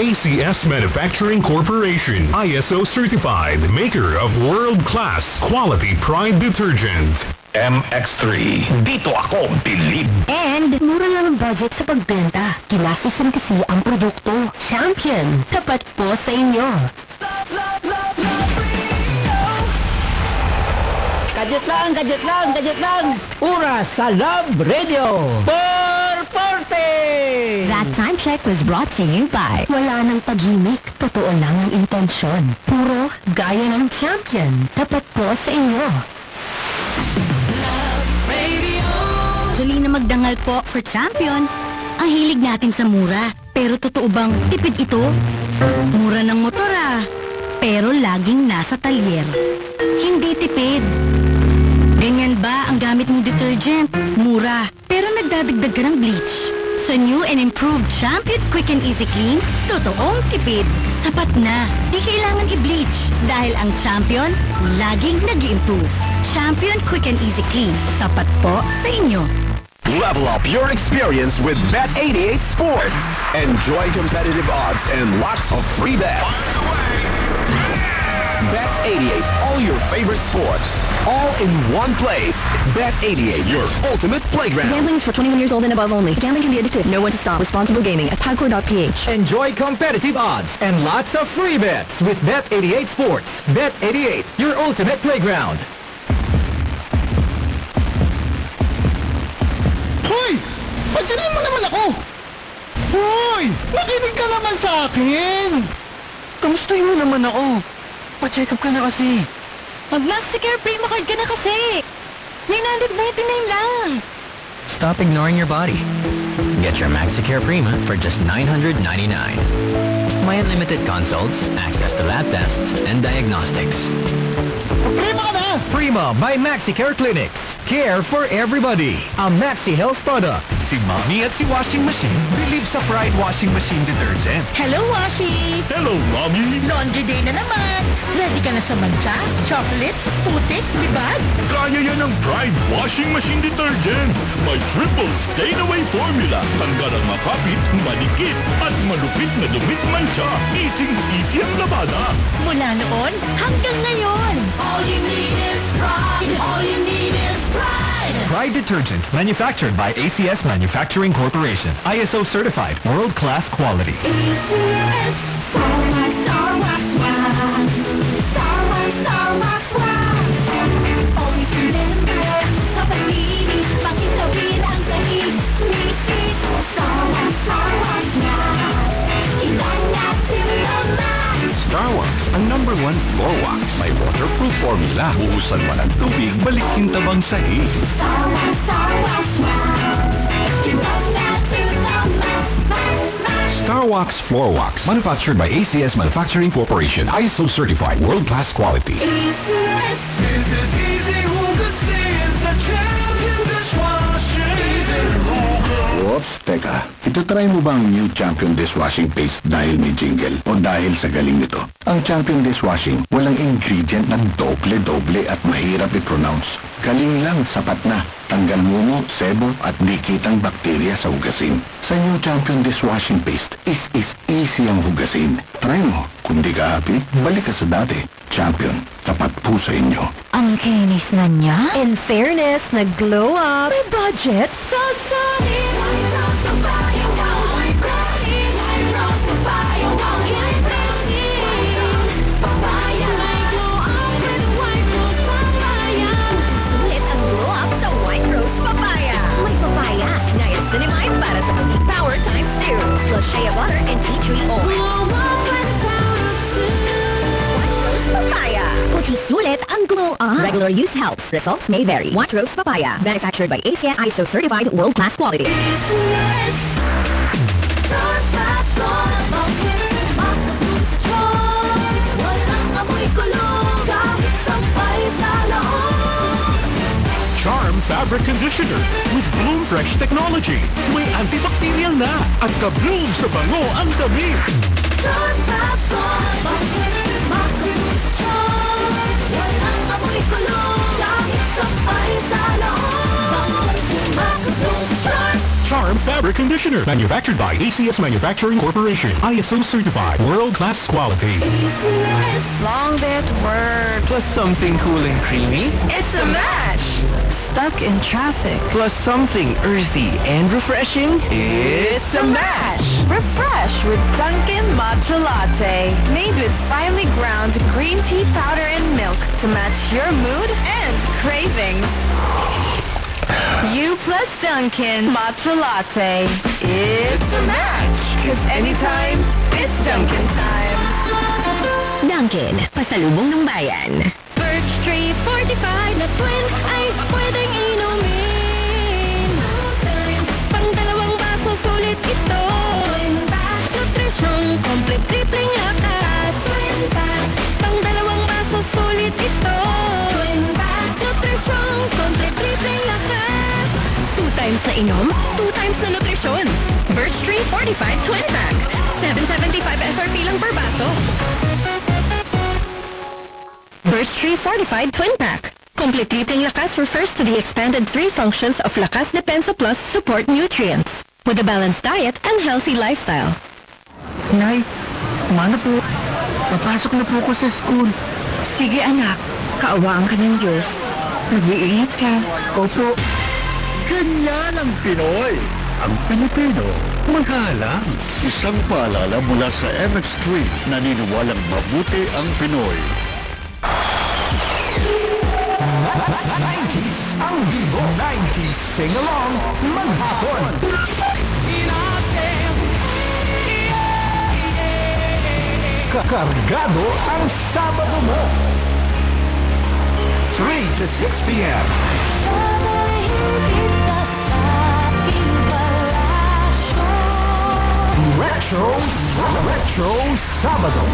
ACS Manufacturing Corporation, ISO certified, maker of world-class quality Pride detergent. MX3, dito ako bilib. And mura lang ang budget sa pagbenta. Ginastusan kasi ang produkto. Champion, tapat po sa inyo. Gadget lang! Oras sa Love Radio! 440! That time check was brought to you by wala nang pag-gimmick, totoo lang ang intensyon. Puro gaya ng champion, tapat po sa inyo. Dali na magdangal po for champion. Ang hilig natin sa mura. Pero totoo bang tipid ito? Mura ng motor pero laging nasa talyer. Hindi tipid. Ganyan ba ang gamit mong detergent? Mura, pero nagdadagdag ka ng bleach. Sa new and improved Champion Quick and Easy Clean, totoong tipid. Sapat na, di kailangan i-bleach. Dahil ang Champion, laging nag-i-improve. Champion Quick and Easy Clean, tapat po sa inyo. Level up your experience with Bet88 Sports. Enjoy competitive odds and lots of free bets. Bet88, all your favorite sports, all in one place. Bet88, your ultimate playground. Gambling is for 21 years old and above only. Gambling can be addictive. Know when to stop. Responsible gaming at pagcor.ph. Enjoy competitive odds and lots of free bets with Bet88 Sports. Bet88, your ultimate playground. Hoy! Pansinin mo naman ako! Hoy! Makinig ka naman sa akin! Kamustahin mo naman ako? Pa-check up ka na kasi. Mag-Maxicare Prima card ka na kasi. 999 lang. Stop ignoring your body. Get your Maxicare Prima for just $999. My unlimited consults, access to lab tests, and diagnostics. Prima ka na! Prima by Maxicare Clinics. Care for everybody. A Maxi Health product. Si Mommy at si Washing Machine, believe sa Pride Washing Machine Detergent. Hello, Washi! Hello, Mommy! Laundry day na naman. Ready ka na sa mancha, chocolate, putik, libag? Kaya yan ang Pride Washing Machine Detergent. May triple stain-away formula. Tanggal ang makapit, manikit, at malupit na dumit mancha. Easy ang labada. Mula noon hanggang ngayon. All you need is pride. All you need is pride. Pride Detergent, manufactured by ACS Manufacturing Corporation. ISO certified, world-class quality. ACS. Star Wax Wax. Star Wax Wax. Always remember, sa pag-ibig, pakitawin ang sahig. Misis, Star Wax Wax. Ilang natin naman. Star Wax, ang #1 floor wax. May waterproof formula. Buhusan man ang tubig, balik kintabang sahig. Star Wax Wax. Ilang natin naman. Star Wax Floor Wax, manufactured by ACS Manufacturing Corporation. ISO certified, world-class quality. ACS. This is easy, hugasin sa Champion Dishwashing. Oops, teka. Ito-try mo ba ang new Champion Dishwashing Paste dahil may jingle o dahil sa galing nito? Ang Champion Dishwashing, walang ingredient na doble-doble at mahirap i-pronounce. Galing lang, sapat na. Tanggal mumo, sebo at dikitang bakterya sa hugasin. Sa new Champion Dishwashing Paste, is easy ang hugasin. Try mo. Kung di ka happy, balik ka sa dati. Champion, tapat po sa inyo. Ang kinis na niya. In fairness, nag-glow up. May budget. So solid. Sulit ang glow up sa White Rose Papaya. May papaya, niacinamide para sa unique power times 2. Plus shea butter and tea tree oil. White Rose Papaya. Puti sulit ang glow up. Regular use helps. Results may vary. White Rose Papaya. Manufactured by ACS ISO certified world-class quality. Charm Fabric Conditioner with Bloom Fresh Technology. May antibacterial na at ka-bloom sa bango ang damit. Charm Fabric Fabric Conditioner. Manufactured by ACS Manufacturing Corporation. ISO certified. World-class quality. Long that word. Plus something cool and creamy. It's a match. Stuck in traffic. Plus something earthy and refreshing. It's a match. Refresh with Dunkin' Matcha Latte. Made with finely ground green tea powder and milk to match your mood and cravings. You plus Dunkin' Matcha Latte. It's a match. 'Cause anytime, it's Dunkin' time. Dunkin, pasalubong ng bayan. Birch Tree 45 na twin ay pwedeng inumin. Pang dalawang baso sulit ito. Nutrisyong complete tripling lakas. Pang dalawang baso sulit ito. Nutrisyong complete tripling lakas. 2 times na inom, 2 times na nutrisyon. Birch Tree 45 twin pack. 775 SRP lang per baso. Birch Tree Fortified Twin Pack. Complete tripling lakas refers to the expanded 3 functions of Lakas Depensa Plus support nutrients with a balanced diet and healthy lifestyle. Nay, kumano po? Papasok na po ako sa school. Sige anak, kaawaan ka ng Diyos. Mag-iingat ka. Opo. Ganyan ang Pinoy. Ang Pilipino, magalang. Isang paalala mula sa MX3, naniniwalang mabuti ang Pinoy. 90s ang Vivo 90s Sing-along maghapon. Kakargado ang Sabado mo. 3 to 6 p.m. Retro Sabado.